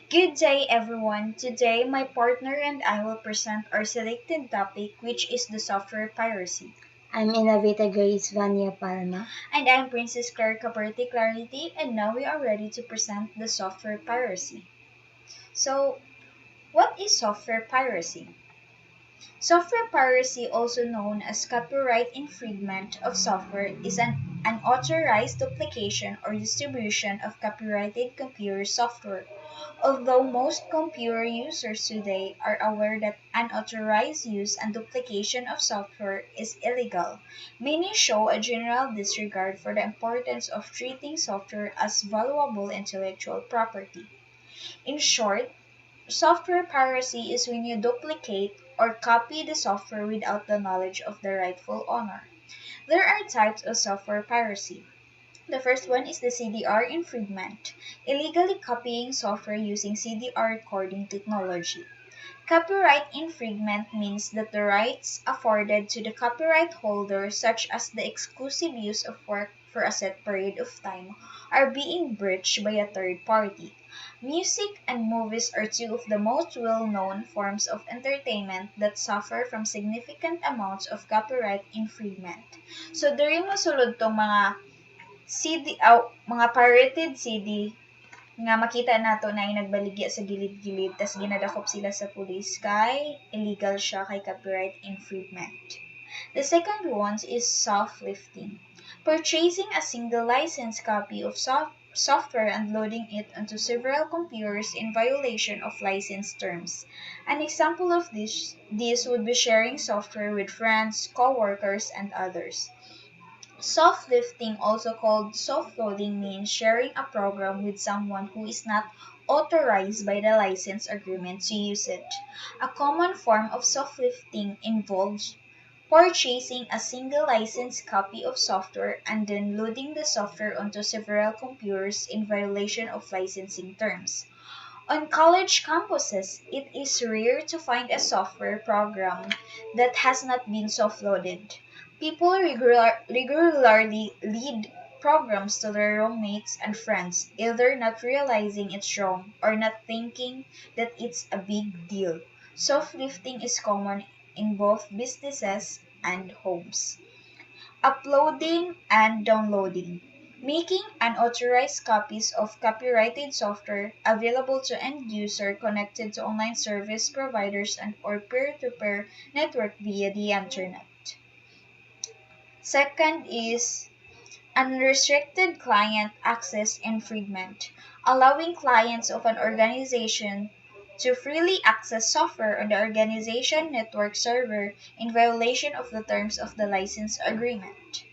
Good day, everyone. Today, my partner and I will present our selected topic, which is the software piracy. I'm Innovator Grace Vania Palma. And I'm Princess Claire Caperti Clarity, and now we are ready to present the software piracy. So, what is software piracy? Software piracy, also known as copyright infringement of software, is an unauthorized duplication or distribution of copyrighted computer software. Although most computer users today are aware that unauthorized use and duplication of software is illegal, many show a general disregard for the importance of treating software as valuable intellectual property. In short, software piracy is when you duplicate or copy the software without the knowledge of the rightful owner. There are types of software piracy. The first one is the CDR infringement, illegally copying software using CDR recording technology. Copyright infringement means that the rights afforded to the copyright holder, such as the exclusive use of work for a set period of time, are being breached by a third party. Music and movies are two of the most well-known forms of entertainment that suffer from significant amounts of copyright infringement. So, diri mosulod tong mga CD, mga pirated CD nga makita nato na ay nagbaligya sa gilid-gilid tas ginadakop sila sa pulis kay illegal siya kay copyright infringement. The second one is soft-lifting. Purchasing a single licensed copy of software and loading it onto several computers in violation of license terms. An example of this would be sharing software with friends, co-workers, and others. Soft lifting, also called soft loading, means sharing a program with someone who is not authorized by the license agreement to use it. A common form of soft lifting involves purchasing a single licensed copy of software and then loading the software onto several computers in violation of licensing terms. On college campuses, it is rare to find a software program that has not been soft-loaded. People regularly lead programs to their roommates and friends, either not realizing it's wrong or not thinking that it's a big deal. Soft lifting is common in both businesses and homes. Uploading and downloading. Making unauthorized copies of copyrighted software available to end user connected to online service providers and or peer-to-peer network via the internet. Second is unrestricted client access infringement, allowing clients of an organization to freely access software on the organization network server in violation of the terms of the license agreement.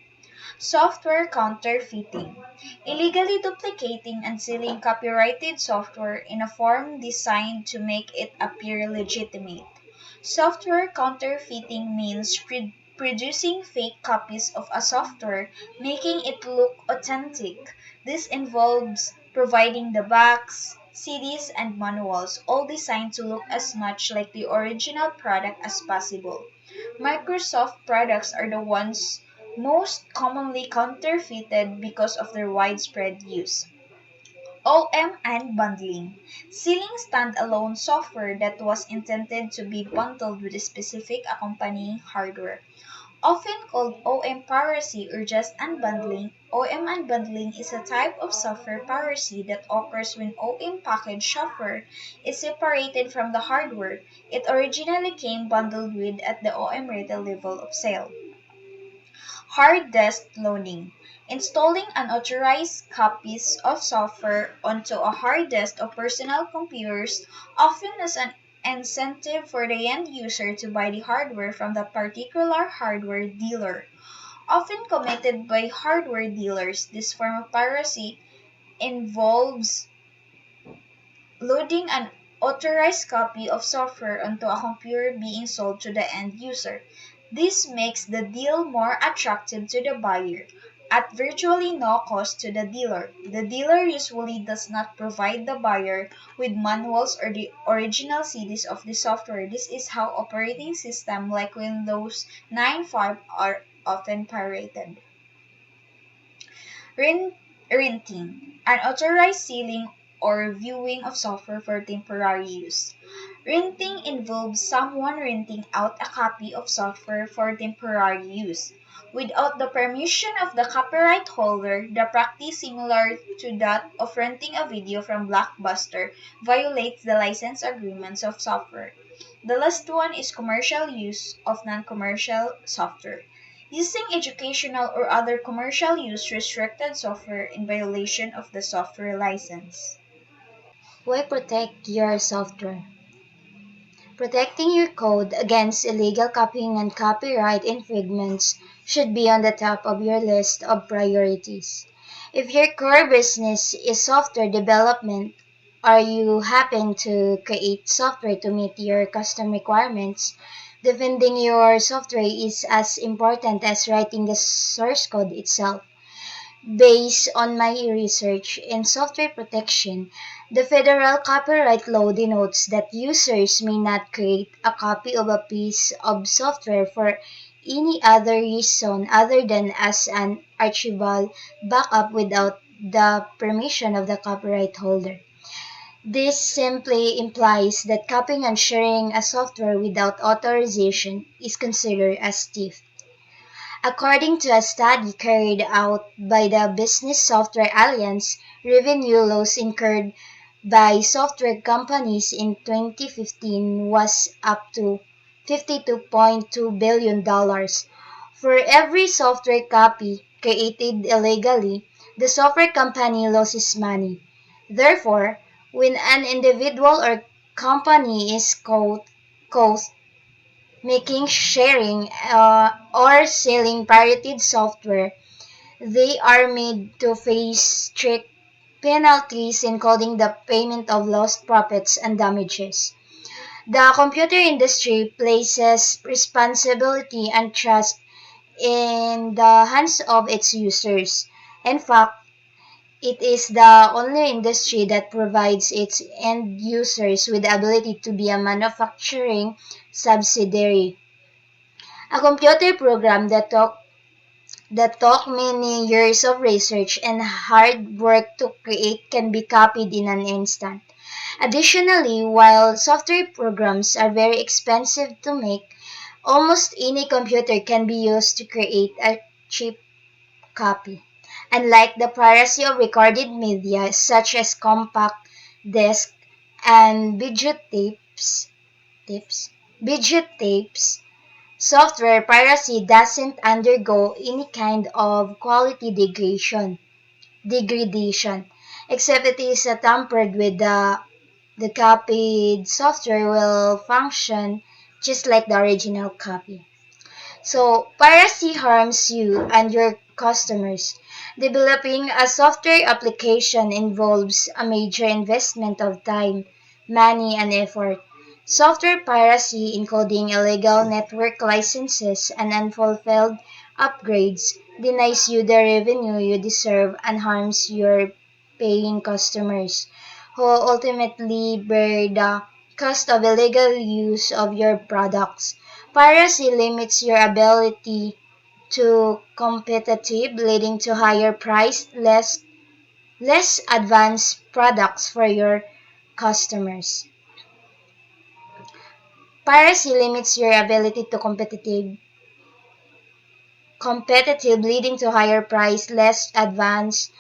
Software counterfeiting. Illegally duplicating and selling copyrighted software in a form designed to make it appear legitimate. Software counterfeiting means producing fake copies of a software, making it look authentic. This involves providing the box, CDs, and manuals, all designed to look as much like the original product as possible. Microsoft products are the ones most commonly counterfeited because of their widespread use. OM and bundling. Selling standalone software that was intended to be bundled with a specific accompanying hardware. Often called OM piracy or just unbundling, OM unbundling is a type of software piracy that occurs when OM packaged software is separated from the hardware it originally came bundled with at the OM retail level of sale. Hard disk loading. Installing unauthorized copies of software onto a hard disk of personal computers, often as an incentive for the end user to buy the hardware from that particular hardware dealer. Often committed by hardware dealers, this form of piracy involves loading an authorized copy of software onto a computer being sold to the end user. This makes the deal more attractive to the buyer at virtually no cost to the dealer. The dealer usually does not provide the buyer with manuals or the original CDs of the software. This is how operating systems like Windows 9.5 are often pirated. Renting, unauthorized selling or viewing of software for temporary use. Renting involves someone renting out a copy of software for temporary use. Without the permission of the copyright holder, the practice similar to that of renting a video from Blockbuster violates the license agreements of software. The last one is commercial use of non-commercial software. Using educational or other commercial use restricted software in violation of the software license. Why protect your software? Protecting your code against illegal copying and copyright infringements should be on the top of your list of priorities. If your core business is software development, or you happen to create software to meet your custom requirements, defending your software is as important as writing the source code itself. Based on my research in software protection, the federal copyright law denotes that users may not create a copy of a piece of software for any other reason other than as an archival backup without the permission of the copyright holder. This simply implies that copying and sharing a software without authorization is considered as theft. According to a study carried out by the Business Software Alliance, revenue loss incurred by software companies in 2015 was up to $52.2 billion. For every software copy created illegally, the software company loses money. Therefore, when an individual or company is caught making, sharing, or selling pirated software, they are made to face strict penalties, including the payment of lost profits and damages. The computer industry places responsibility and trust in the hands of its users. In fact, it is the only industry that provides its end users with the ability to be a manufacturing subsidiary. A computer program that took many years of research and hard work to create can be copied in an instant. Additionally, while software programs are very expensive to make, almost any computer can be used to create a cheap copy. Unlike the piracy of recorded media such as compact disc and videotapes, software piracy doesn't undergo any kind of quality degradation, except it is tampered with the copied software will function just like the original copy. So, piracy harms you and your customers. Developing a software application involves a major investment of time, money, and effort. Software piracy, including illegal network licenses and unfulfilled upgrades, denies you the revenue you deserve and harms your paying customers, who ultimately bear the cost of illegal use of your products. Piracy limits your ability to competitive, leading to higher priced, less advanced products for your customers. Piracy limits your ability to competitive, leading to higher priced, less advanced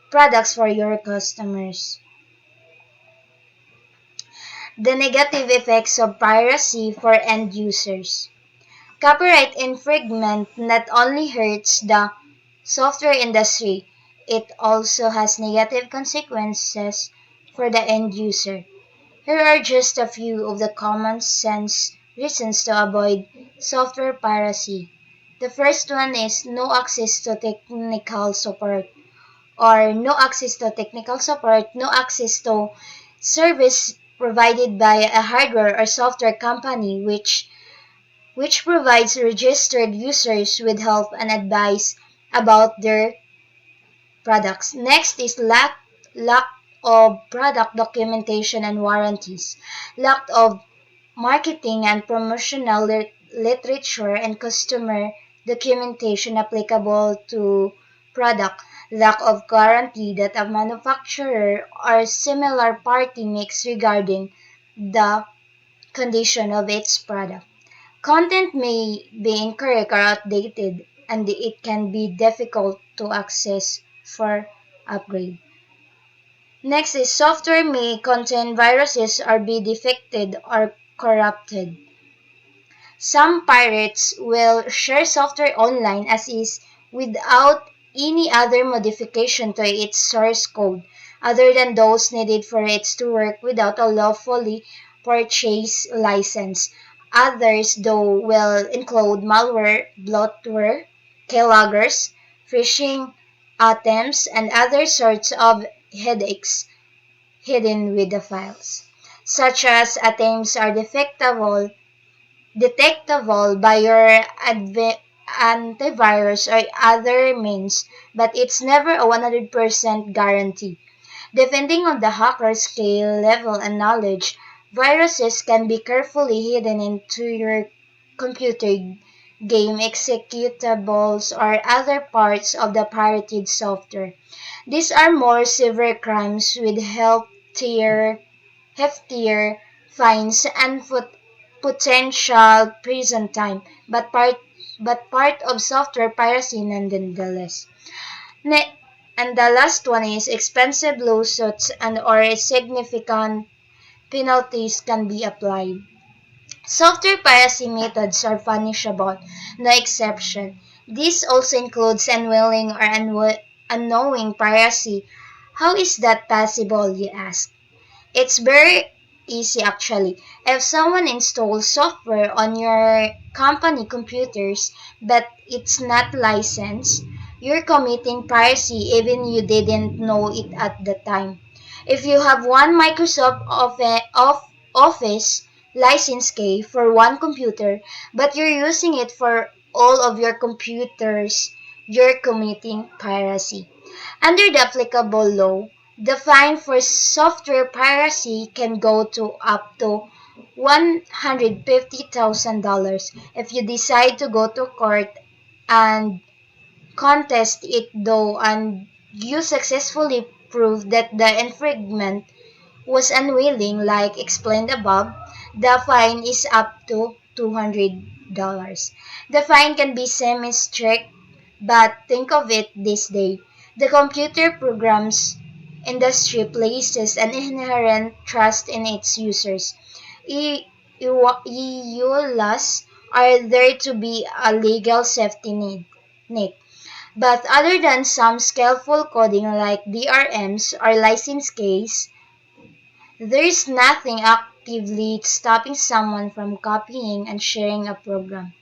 products for your customers. The negative effects of piracy for end users. Copyright infringement not only hurts the software industry, it also has negative consequences for the end user. Here are just a few of the common sense reasons to avoid software piracy. The first one is no access to technical support, no access to service provided by a hardware or software company which provides registered users with help and advice about their products. Next is lack of product documentation and warranties, lack of marketing and promotional literature and customer documentation applicable to product. lack of guarantee that a manufacturer or similar party makes regarding the condition of its product. Content may be incorrect or outdated, and it can be difficult to access for upgrade. Next is software may contain viruses or be defected or corrupted. Some pirates will share software online as is without any other modification to its source code other than those needed for it to work without a lawfully purchased license. Others, though, will include malware, bloatware, keyloggers, phishing attempts, and other sorts of headaches hidden with the files, such as attempts are detectable by your antivirus or other means, but it's never a 100% guarantee. Depending on the hacker's skill level and knowledge, viruses can be carefully hidden into your computer, game executables, or other parts of the pirated software. These are more severe crimes with heftier fines and potential prison time, but part of software piracy nonetheless. Ne- and the last one is expensive lawsuits and or significant penalties can be applied. Software piracy methods are punishable, no exception. This also includes unwilling or unknowing piracy. How is that possible, you ask? It's very easy actually. If someone installs software on your company computers but it's not licensed, you're committing piracy even you didn't know it at the time. If you have one Microsoft Office license key for one computer but you're using it for all of your computers, you're committing piracy. Under the applicable law, the fine for software piracy can go to up to $150,000 if you decide to go to court and contest it though and you successfully prove that the infringement was unwilling like explained above, the fine is up to $200. The fine can be semi-strict, but think of it this day. The computer programs industry places an inherent trust in its users. EULAs are there to be a legal safety net. But other than some skillful coding like DRMs or license keys, there is nothing actively stopping someone from copying and sharing a program.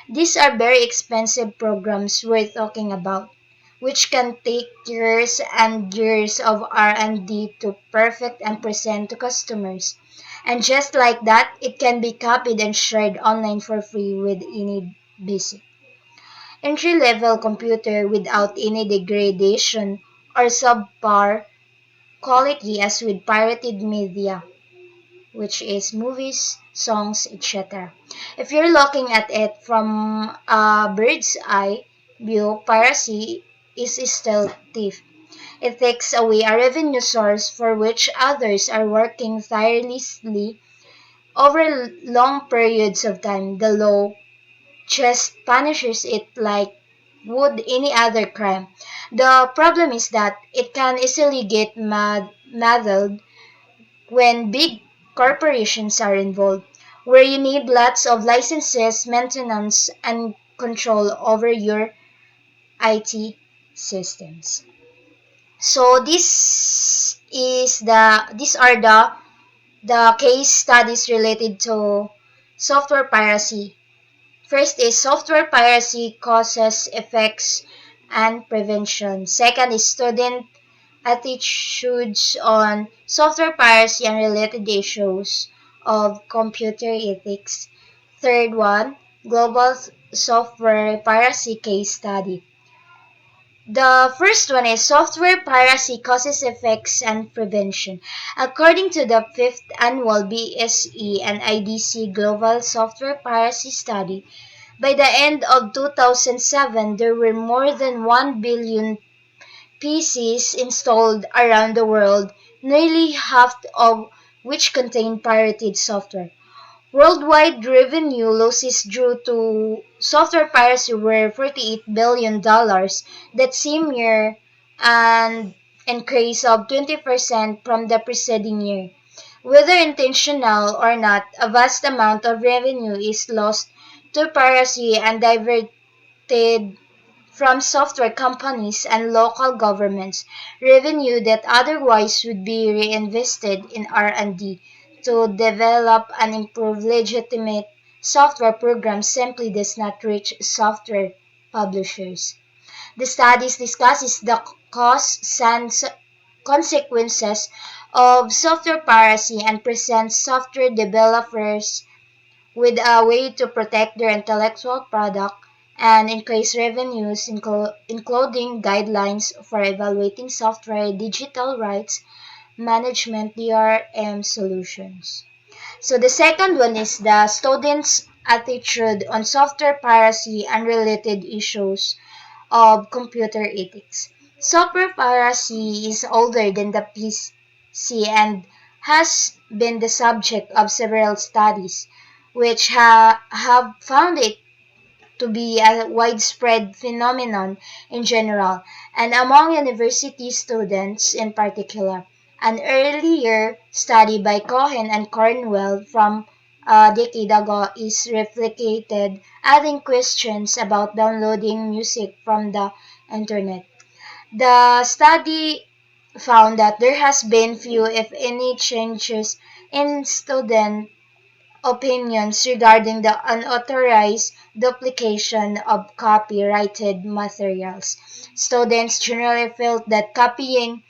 These are very expensive programs we're talking about, which can take years and years of R&D to perfect and present to customers. And just like that, it can be copied and shared online for free with any basic entry-level computer without any degradation or subpar quality as with pirated media, which is movies, songs, etc. If you're looking at it from a bird's eye view, piracy is still thief. It takes away a revenue source for which others are working tirelessly over long periods of time. The law just punishes it like would any other crime. The problem is that it can easily get muddled when big corporations are involved, where you need lots of licenses, maintenance, and control over your IT systems. So these are the case studies related to software piracy. First is software piracy causes, effects, and prevention. Second is student attitudes on software piracy and related issues of computer ethics. Third one, global software piracy case study. The first one is software piracy causes, effects, and prevention. According to the fifth annual BSE and IDC Global Software Piracy Study, by the end of 2007, there were more than 1 billion PCs installed around the world, nearly half of which contain pirated software. Worldwide revenue losses due to software piracy were $48 billion that same year, and increase of 20% from the preceding year. Whether intentional or not, a vast amount of revenue is lost to piracy and diverted from software companies and local governments, revenue that otherwise would be reinvested in R&D to develop and improve legitimate software programs simply does not reach software publishers. The studies discusses the costs and consequences of software piracy and presents software developers with a way to protect their intellectual product and increase revenues, including guidelines for evaluating software digital rights management DRM solutions. So the second one is the students' attitude on software piracy and related issues of computer ethics. Software piracy is older than the PC and has been the subject of several studies, which have found it to be a widespread phenomenon in general and among university students in particular. An earlier study by Cohen and Cornwell from a decade ago is replicated, adding questions about downloading music from the internet. The study found that there has been few, if any, changes in student opinions regarding the unauthorized duplication of copyrighted materials. Students generally felt that copying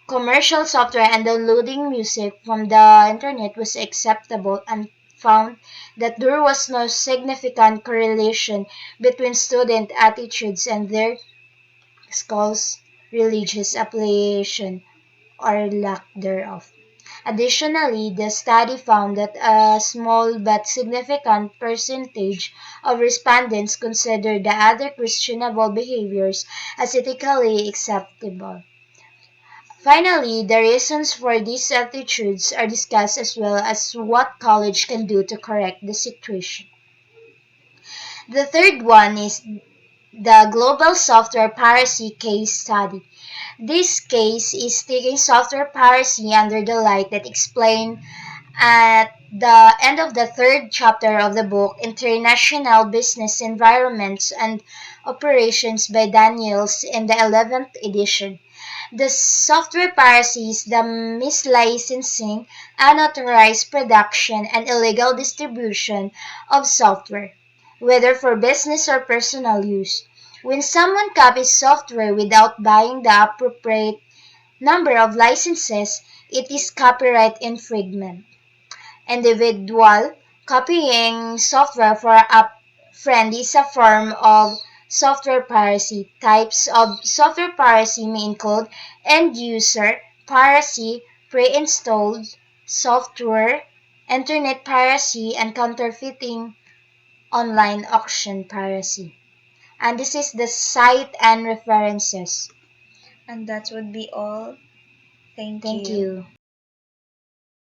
commercial software and downloading music from the internet was acceptable and found that there was no significant correlation between student attitudes and their schools' religious affiliation or lack thereof. Additionally, the study found that a small but significant percentage of respondents considered the other questionable behaviors as ethically acceptable. Finally, the reasons for these attitudes are discussed as well as what college can do to correct the situation. The third one is the Global Software Piracy Case Study. This case is taking software piracy under the light that explained at the end of the third chapter of the book, International Business Environments and Operations by Daniels in the 11th edition. The software piracy is the mislicensing, unauthorized production, and illegal distribution of software, whether for business or personal use. When someone copies software without buying the appropriate number of licenses, it is copyright infringement. Individual copying software for a friend is a form of software piracy. Types of software piracy may include end user piracy, pre-installed software, internet piracy, and counterfeiting online auction piracy. And this is the site and references. And that would be all. Thank Thank you. you.